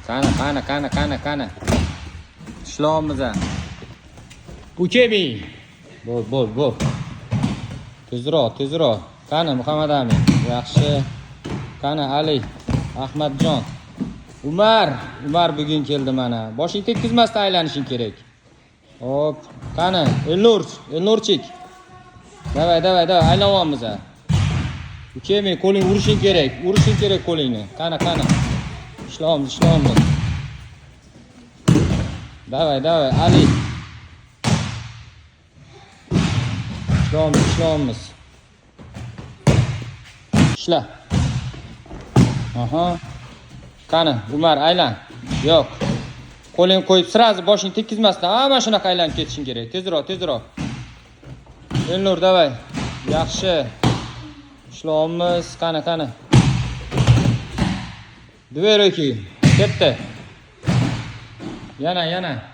Qani. Ishlayapmiz. Uchemi. Bo'l. Tezroq. Qani Muhammad Amin. Yaxshi. Qani Ali, Ahmadjon. Umar bugun keldi mana. Boshing tekkizmasdan aylanishing kerak. Hop, qani Elnurchik. Davay, aylanyapmiz. Uchemi, qo'ling urishing kerak qo'lingni. Qani. Ishlayapmiz. Davay, Ali. Ishlayapmiz. Ishla. Aha. Qani, Umar aylan. Yo'q. Qo'ling qo'yib, sirazi boshing tekkizmasdan, mana shunaqa aylanib ketishing kerak. Tezroq. Elnur, davay. Yaxshi. Ishlayapmiz. Qani. Dveroki. Ketdi. Yana.